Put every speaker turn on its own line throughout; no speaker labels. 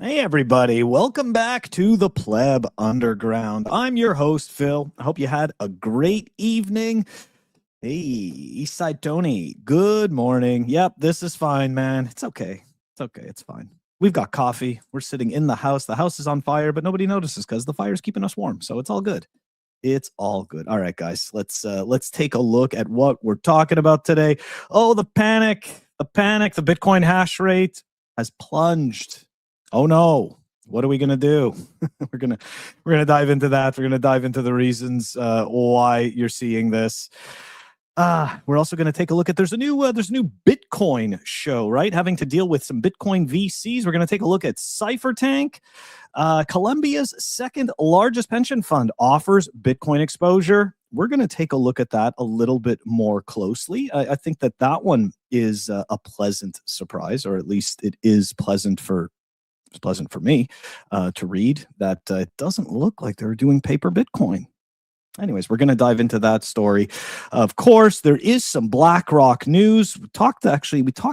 Hey everybody, welcome back to the Pleb Underground. I'm your host, Phil. I hope you had a great evening. Hey, Eastside Tony, good morning. Yep, this is fine, man. It's okay. It's fine. We've got coffee. We're sitting in the house. The house is on fire, but nobody notices because the fire's keeping us warm. So it's all good. It's all good. All right, guys, let's take a look at what we're talking about today. Oh, the panic, the Bitcoin hash rate has plunged. Oh no, what are we gonna do? we're gonna dive into that. We're gonna dive into the reasons why you're seeing this. We're also going to take a look at there's a new Bitcoin show, right? Having to deal with some Bitcoin VCs. We're going to take a look at Cyphertank. Colombia's second largest pension fund offers Bitcoin exposure. We're going to take a look at that a little bit more closely. I think that one is a pleasant surprise, or at least it is pleasant for me to read that it doesn't look like they're doing paper Bitcoin. Anyways, we're going to dive into that story. Of course, there is some Blackrock news. We talked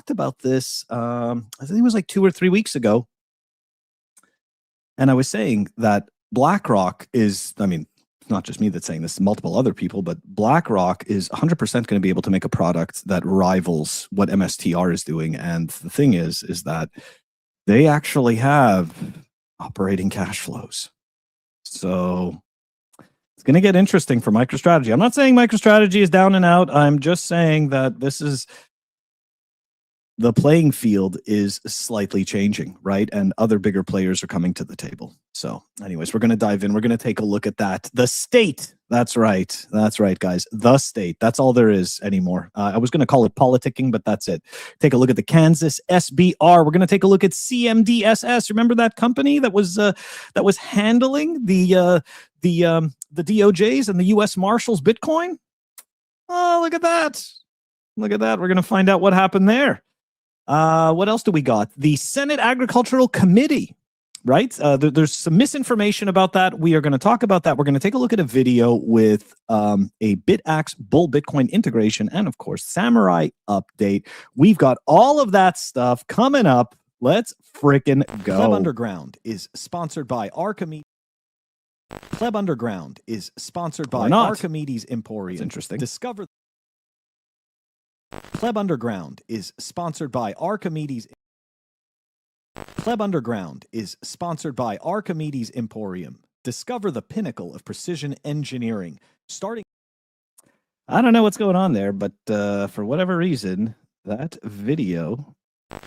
about this, I think it was like 2 or 3 weeks ago. And I was saying that Blackrock is, I mean, it's not just me that's saying this, multiple other people, but Blackrock is 100% going to be able to make a product that rivals what MSTR is doing. And the thing is that they actually have operating cash flows. So it's going to get interesting for MicroStrategy. I'm not saying MicroStrategy is down and out. I'm just saying that the playing field is slightly changing, right? And other bigger players are coming to the table. So anyways, we're going to dive in. We're going to take a look at that. The state. That's right, guys. The state. That's all there is anymore. I was going to call it politicking, but that's it. Take a look at the Kansas SBR. We're going to take a look at CMDSS. Remember that company that was handling the DOJ's and the U.S. Marshals Bitcoin? Oh, look at that. Look at that. We're going to find out what happened there. What else do we got? The Senate Agricultural Committee, right? There's some misinformation about that. We are going to talk about that. We're going to take a look at a video with a bitaxe bull Bitcoin integration and, of course, Samourai update. We've got all of that stuff coming up. Let's frickin' go. Pleb Underground is sponsored by Archimedes. Pleb Underground is sponsored by Archimedes Emporium. That's interesting. Discover. Pleb Underground is sponsored by Archimedes. Pleb Underground is sponsored by Archimedes Emporium. Discover the pinnacle of precision engineering. Starting. I don't know what's going on there, but for whatever reason, that video.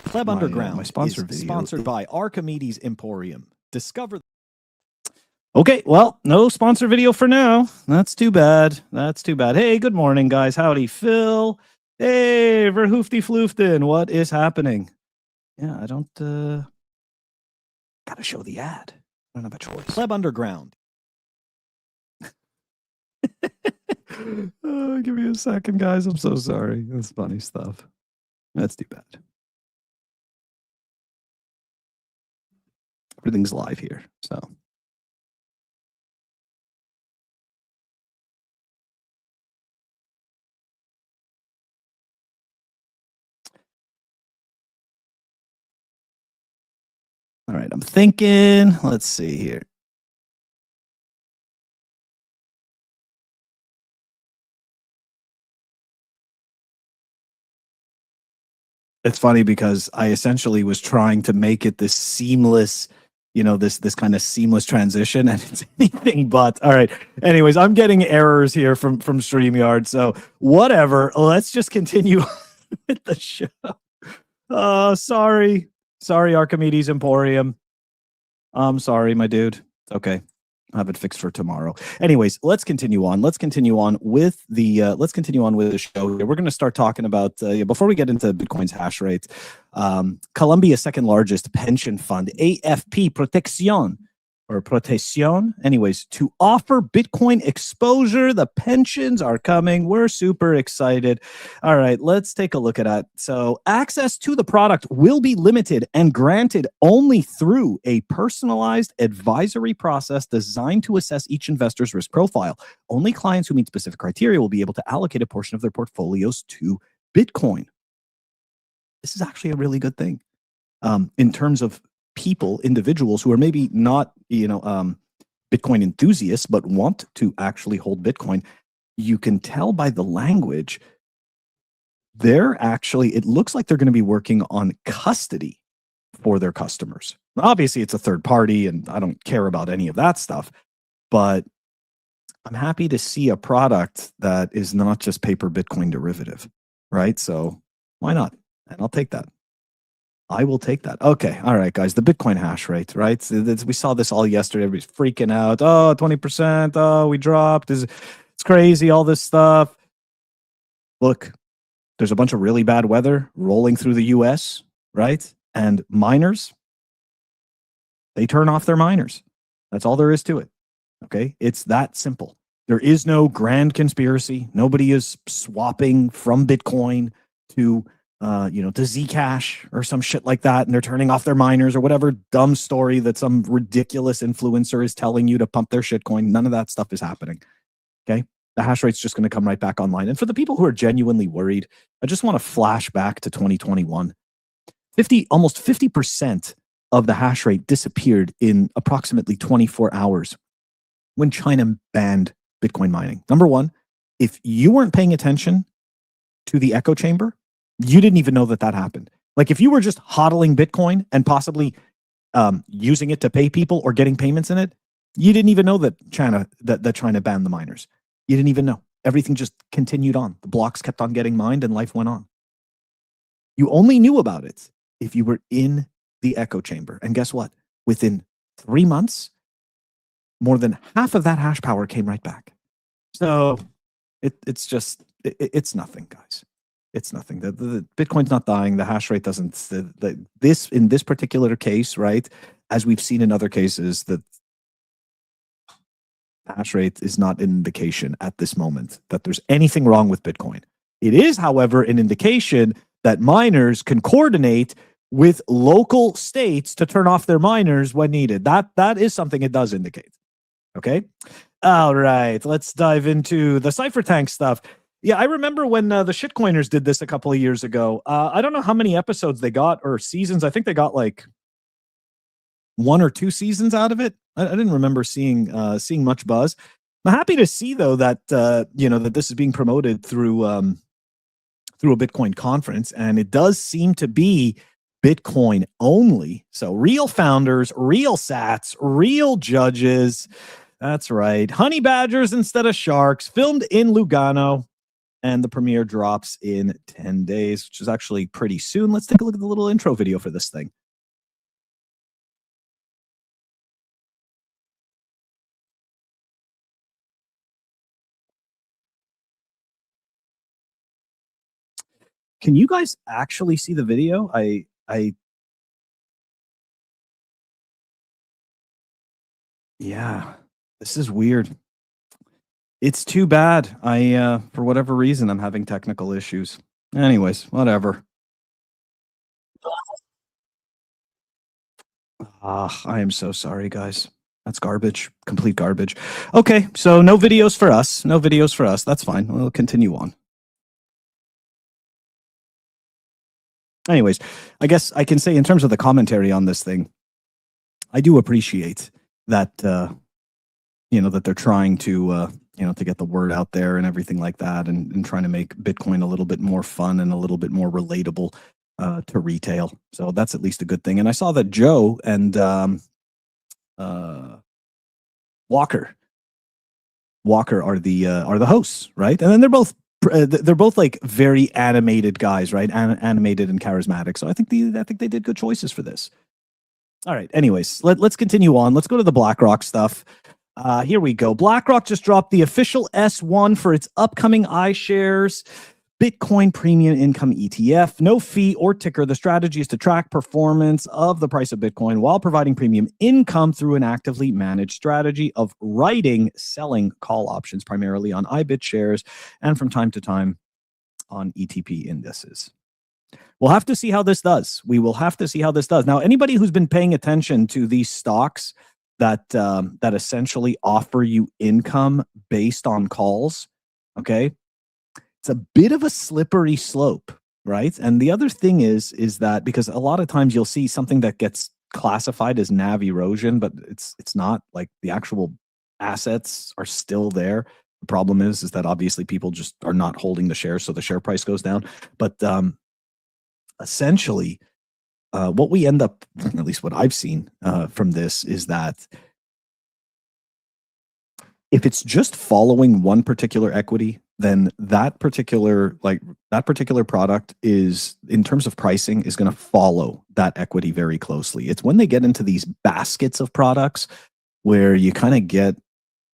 Pleb Underground my sponsor is sponsored by Archimedes Emporium. Discover. Okay, well, no sponsor video for now. That's too bad. Hey, good morning, guys. Howdy, Phil. Hey, Verhoofty Floofton, what is happening? Yeah, I don't, gotta show the ad. I don't have a choice. Pleb Underground. Oh, give me a second, guys. I'm so sorry. That's funny stuff. That's too bad. Everything's live here, so. All right, I'm thinking. Let's see here. It's funny because I essentially was trying to make it this seamless, this kind of seamless transition, and it's anything but. All right. Anyways, I'm getting errors here from StreamYard, so whatever. Let's just continue with the show. Sorry, Archimedes Emporium. I'm sorry, my dude. It's okay. I'll have it fixed for tomorrow. Anyways, let's continue on. Let's continue on with the show here. We're going to start talking about before we get into Bitcoin's hash rate. Colombia's second largest pension fund, AFP Protección. Anyways, to offer Bitcoin exposure, the pensions are coming. We're super excited. All right, let's take a look at that. So access to the product will be limited and granted only through a personalized advisory process designed to assess each investor's risk profile. Only clients who meet specific criteria will be able to allocate a portion of their portfolios to Bitcoin. This is actually a really good thing in terms of people, individuals who are maybe not, Bitcoin enthusiasts, but want to actually hold Bitcoin, you can tell by the language, it looks like they're going to be working on custody for their customers. Obviously, it's a third party, and I don't care about any of that stuff, but I'm happy to see a product that is not just paper Bitcoin derivative, right? So why not? And I'll take that. I will take that. Okay. All right, guys. The Bitcoin hash rate, right? We saw this all yesterday. Everybody's freaking out. Oh, 20%. Oh, we dropped. It's crazy, all this stuff. Look, there's a bunch of really bad weather rolling through the US, right? And miners, they turn off their miners. That's all there is to it. Okay? It's that simple. There is no grand conspiracy. Nobody is swapping from Bitcoin to to Zcash or some shit like that, and they're turning off their miners or whatever dumb story that some ridiculous influencer is telling you to pump their shitcoin. None of that stuff is happening. Okay? The hash rate's just going to come right back online. And for the people who are genuinely worried, I just want to flash back to 2021. Almost 50% of the hash rate disappeared in approximately 24 hours when China banned Bitcoin mining. Number one, if you weren't paying attention to the echo chamber, you didn't even know that happened. Like if you were just hodling Bitcoin and possibly using it to pay people or getting payments in it, you didn't even know that China banned the miners. You didn't even know. Everything just continued on. The blocks kept on getting mined and life went on. You only knew about it if you were in the echo chamber. And guess what? Within 3 months, more than half of that hash power came right back. So it's nothing, guys. It's nothing. The Bitcoin's not dying. The hash rate doesn't. In this particular case, right? As we've seen in other cases, that hash rate is not an indication at this moment that there's anything wrong with Bitcoin. It is, however, an indication that miners can coordinate with local states to turn off their miners when needed. That is something it does indicate. Okay. All right. Let's dive into the cyphertank stuff. Yeah, I remember when the shitcoiners did this a couple of years ago. I don't know how many episodes they got or seasons. I think they got like 1 or 2 seasons out of it. I didn't remember seeing much buzz. I'm happy to see though that that this is being promoted through a Bitcoin conference, and it does seem to be Bitcoin only. So real founders, real sats, real judges. That's right. Honey badgers instead of sharks. Filmed in Lugano. And the premiere drops in 10 days, which is actually pretty soon. Let's take a look at the little intro video for this thing. Can you guys actually see the video? Yeah, this is weird. It's too bad. For whatever reason, I'm having technical issues. Anyways, whatever. I am so sorry, guys. That's garbage. Complete garbage. Okay, so no videos for us. No videos for us. That's fine. We'll continue on. Anyways, I guess I can say in terms of the commentary on this thing, I do appreciate that, that they're trying to, to get the word out there and everything like that, and trying to make Bitcoin a little bit more fun and a little bit more relatable to retail. So that's at least a good thing. And I saw that Joe and Walker are the hosts, right? And then they're both like very animated guys, right? Animated and charismatic. So I think they did good choices for this. All right. Anyways, let's continue on. Let's go to the Blackrock stuff. Here we go. Blackrock just dropped the official S1 for its upcoming iShares Bitcoin Premium Income ETF. No fee or ticker. The strategy is to track performance of the price of Bitcoin while providing premium income through an actively managed strategy of selling call options, primarily on iBitShares and from time to time on ETP indices. We'll have to see how this does. We will have to see how this does. Now, anybody who's been paying attention to these stocks that essentially offer you income based on calls, okay, it's a bit of a slippery slope, right? And the other thing is that because a lot of times you'll see something that gets classified as NAV erosion, but it's not. Like, the actual assets are still there. The problem is that obviously people just are not holding the shares, so the share price goes down. But essentially, what we end up, at least what I've seen from this, is that if it's just following one particular equity, then that particular product is, in terms of pricing, is going to follow that equity very closely. It's when they get into these baskets of products where you kind of get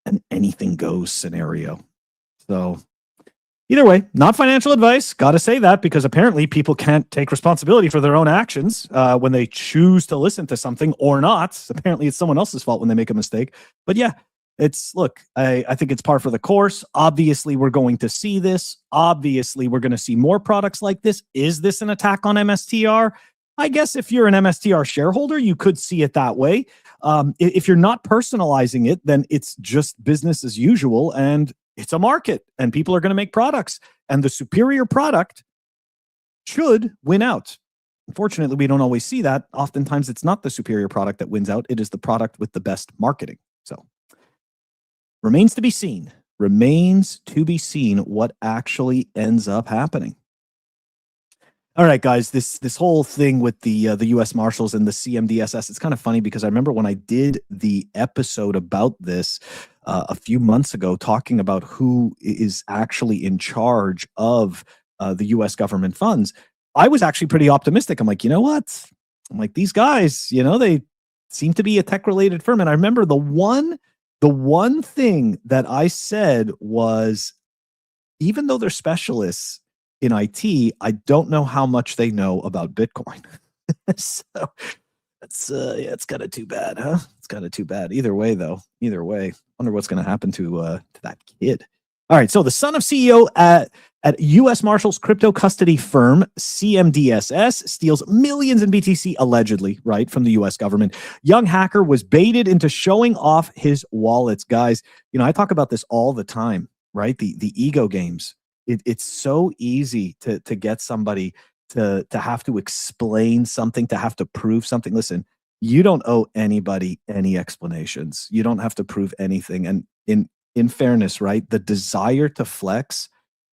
an anything goes scenario. So either way, not financial advice. Got to say that, because apparently people can't take responsibility for their own actions when they choose to listen to something or not. Apparently it's someone else's fault when they make a mistake. But yeah, look, I think it's par for the course. Obviously, we're going to see this. Obviously, we're going to see more products like this. Is this an attack on MSTR? I guess if you're an MSTR shareholder, you could see it that way. If you're not personalizing it, then it's just business as usual, and it's a market, and people are going to make products, and the superior product should win out. Unfortunately, we don't always see that. Oftentimes, it's not the superior product that wins out. It is the product with the best marketing. So remains to be seen. Remains to be seen what actually ends up happening. All right, guys, this whole thing with the U.S. Marshals and the CMDSS, it's kind of funny, because I remember when I did the episode about this a few months ago, talking about who is actually in charge of the U.S. government funds, I was actually pretty optimistic. I'm like, you know what? I'm like, these guys, they seem to be a tech-related firm. And I remember the one thing that I said was, even though they're specialists in IT, I don't know how much they know about Bitcoin. So that's it's kind of too bad, huh? It's kind of too bad. Either way, though. Either way, wonder what's going to happen to that kid. All right. So the son of CEO at U.S. Marshals crypto custody firm CMDSS steals millions in BTC, allegedly, right, from the U.S. government. Young hacker was baited into showing off his wallets. Guys, I talk about this all the time, right? The ego games. It's so easy to get somebody to have to explain something, to have to prove something. Listen, you don't owe anybody any explanations. You don't have to prove anything. And in fairness, right, the desire to flex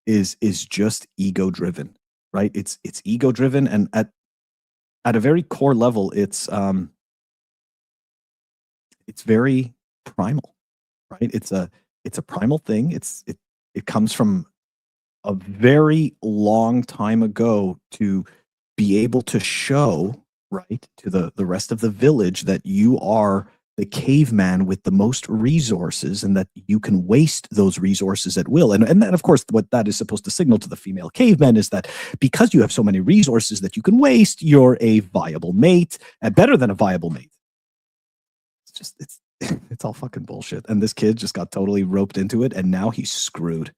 is just ego driven, right? It's ego driven, and at a very core level, it's very primal, right? It's a primal thing. It comes from a very long time ago to be able to show, right, to the rest of the village that you are the caveman with the most resources, and that you can waste those resources at will. And then, of course, what that is supposed to signal to the female cavemen is that because you have so many resources that you can waste, you're a viable mate, and better than a viable mate. It's all fucking bullshit. And this kid just got totally roped into it, and now he's screwed.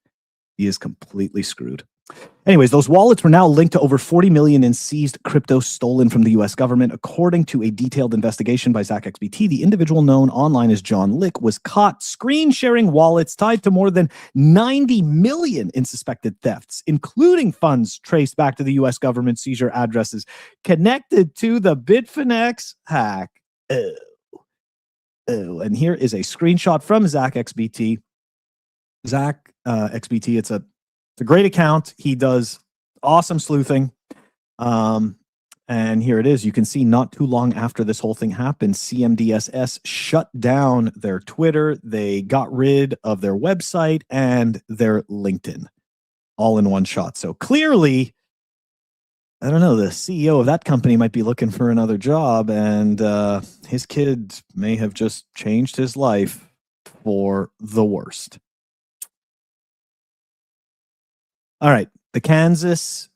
He is completely screwed. Anyways, those wallets were now linked to over 40 million in seized crypto stolen from the U.S. government. According to a detailed investigation by ZachXBT, the individual known online as John Lick was caught screen sharing wallets tied to more than 90 million in suspected thefts, including funds traced back to the U.S. government seizure addresses connected to the Bitfinex hack. And here is a screenshot from ZachXBT. Zach XBT, it's a great account. He does awesome sleuthing. And here it is. You can see not too long after this whole thing happened, CMDSS shut down their Twitter. They got rid of their website and their LinkedIn all in one shot. So clearly, I don't know, the CEO of that company might be looking for another job, and his kid may have just changed his life for the worst. All right, the Kansas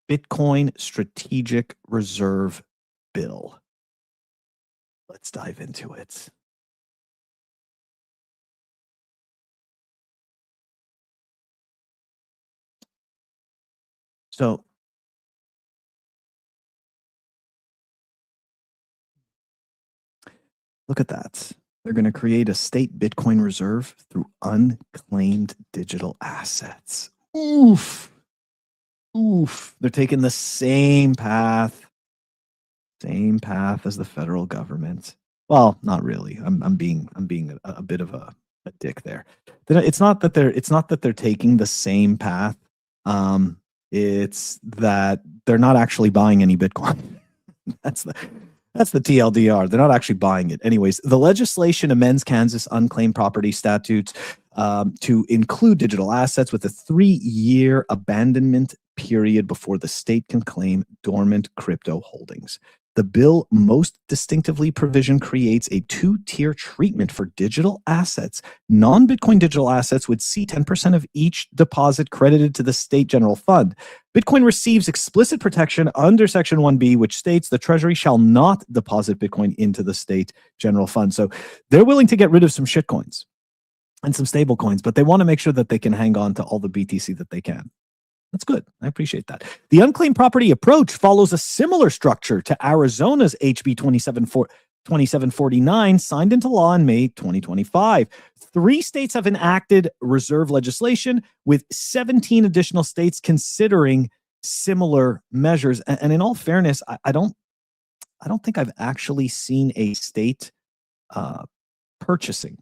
Bitcoin Strategic Reserve Bill. Let's dive into it. So, look at that. They're going to create a state Bitcoin reserve through unclaimed digital assets. Oof. They're taking the same path Same path as the federal government. Well, not really. I'm being a bit of a dick there. It's not that they're taking the same path. It's that they're not actually buying any Bitcoin. That's the TLDR. They're not actually buying it. Anyways, the legislation amends Kansas unclaimed property statutes to include digital assets with a 3-year abandonment period before the state can claim dormant crypto holdings. The bill most distinctively provision creates a 2-tier treatment for digital assets. Non-Bitcoin digital assets would see 10% of each deposit credited to the state general fund. Bitcoin receives explicit protection under Section 1B, which states the Treasury shall not deposit Bitcoin into the state general fund. So they're willing to get rid of some shitcoins and some stable coins, but they want to make sure that they can hang on to all the BTC that they can. That's good. I appreciate that. The unclaimed property approach follows a similar structure to Arizona's HB 2749, signed into law in May 2025. 3 states have enacted reserve legislation, with 17 additional states considering similar measures. And in all fairness, I don't think I've actually seen a state purchasing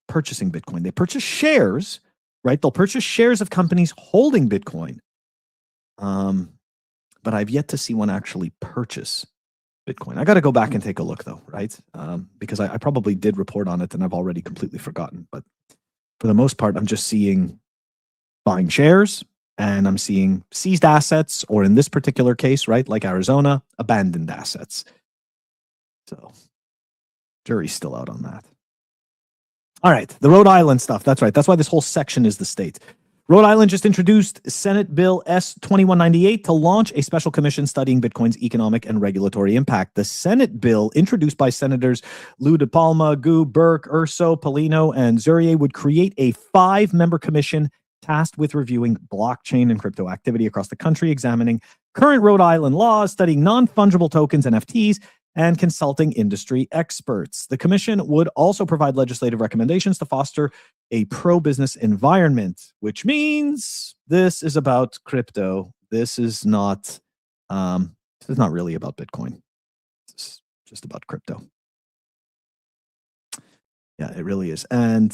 Bitcoin. They purchase shares. Right? They'll purchase shares of companies holding Bitcoin. But I've yet to see one actually purchase Bitcoin. I got to go back and take a look, though, right? Because I probably did report on it and I've already completely forgotten. But for the most part, I'm just seeing buying shares, and I'm seeing seized assets, or in this particular case, right, like Arizona, abandoned assets. So jury's still out on that. All right, the Rhode Island stuff. That's right. That's why this whole section is the state. Rhode Island just introduced Senate Bill S-2198 to launch a special commission studying Bitcoin's economic and regulatory impact. The Senate bill, introduced by Senators Lou DePalma, Gu, Burke, Urso, Polino, and Zurier, would create a 5-member commission tasked with reviewing blockchain and crypto activity across the country, examining current Rhode Island laws, studying non-fungible tokens, NFTs, and consulting industry experts. The commission would also provide legislative recommendations to foster a pro-business environment, which means this is about crypto. This is not really about Bitcoin. It's just about crypto. Yeah, it really is. And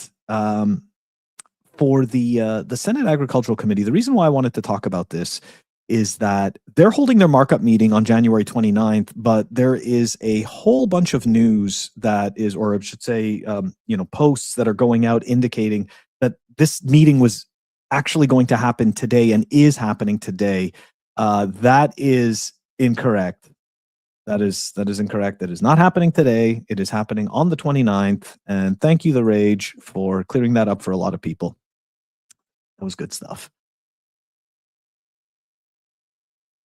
for the Senate Agricultural Committee, the reason why I wanted to talk about this is that they're holding their markup meeting on January 29th, but there is a whole bunch of news that is, or I should say, posts that are going out indicating that this meeting was actually going to happen today and is happening today. That is incorrect. That is incorrect. That is not happening today. It is happening on the 29th. And thank you, The Rage, for clearing that up for a lot of people. That was good stuff.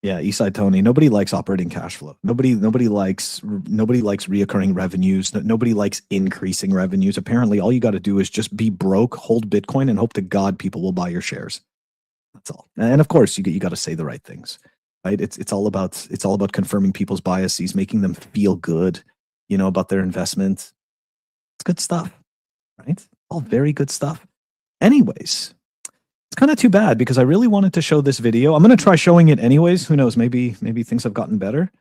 Yeah, Eastside Tony. Nobody likes operating cash flow. Nobody likes reoccurring revenues. Nobody likes increasing revenues. Apparently, all you got to do is just be broke, hold Bitcoin, and hope to God people will buy your shares. That's all. And of course, you got to say the right things, right? It's all about confirming people's biases, making them feel good, about their investment. It's good stuff, right? All very good stuff. Anyways. It's kind of too bad because I really wanted to show this video. I'm going to try showing it anyways. Who knows? Maybe things have gotten better.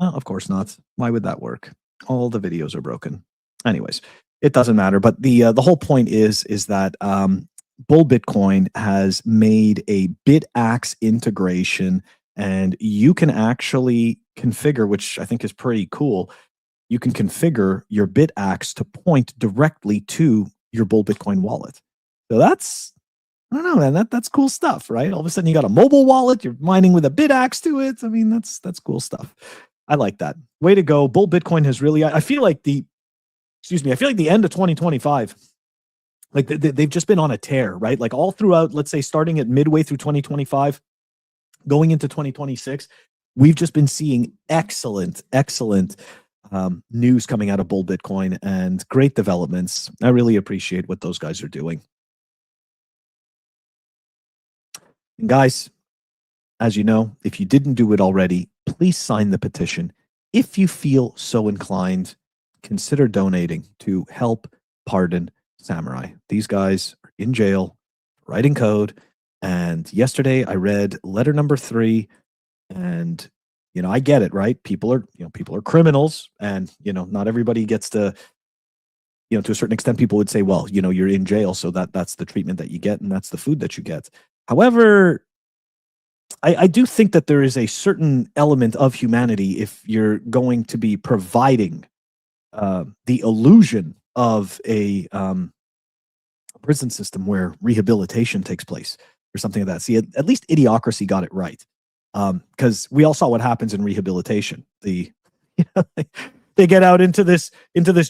Well, of course not. Why would that work? All the videos are broken. Anyways, it doesn't matter. But the whole point is that Bull Bitcoin has made a bitaxe integration, and you can actually configure, which I think is pretty cool. You can configure your bitaxe to point directly to your Bull Bitcoin wallet. So that's, I don't know, man, that's cool stuff, right? All of a sudden you got a mobile wallet, you're mining with a bitaxe to it. I mean, that's cool stuff. I like that. Way to go. Bull Bitcoin has really, I feel like the end of 2025, like they've just been on a tear, right? Like all throughout, let's say starting at midway through 2025, going into 2026, we've just been seeing excellent news coming out of Bull Bitcoin and great developments. I really appreciate what those guys are doing. And guys, as you know, if you didn't do it already, please sign the petition. If you feel so inclined, consider donating to help pardon Samourai. These guys are in jail, writing code. And yesterday I read letter number 3, and You know, I get it, right? People are criminals, and not everybody gets to, to a certain extent, people would say, well, you're in jail, so that's the treatment that you get, and that's the food that you get. However, I do think that there is a certain element of humanity if you're going to be providing the illusion of a prison system where rehabilitation takes place or something like that. See, at least Idiocracy got it right, because we all saw what happens in rehabilitation. They get out into this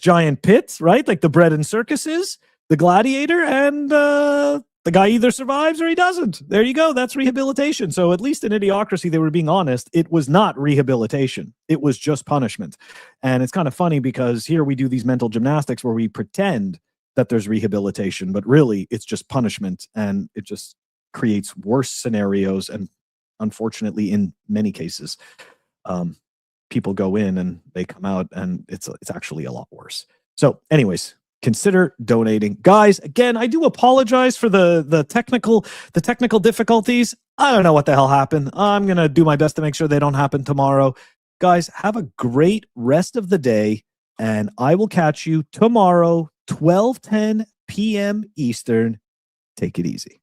giant pit, right? Like the bread and circuses, the gladiator, and the guy either survives or he doesn't. There you go. That's rehabilitation. So at least in Idiocracy, they were being honest. It was not rehabilitation. It was just punishment. And it's kind of funny because here we do these mental gymnastics where we pretend that there's rehabilitation, but really it's just punishment, and it just creates worse scenarios. And unfortunately, in many cases, people go in and they come out and it's actually a lot worse. So anyways, consider donating. Guys, again, I do apologize for the technical difficulties. I don't know what the hell happened. I'm going to do my best to make sure they don't happen tomorrow. Guys, have a great rest of the day, and I will catch you tomorrow, 12:10 p.m. Eastern. Take it easy.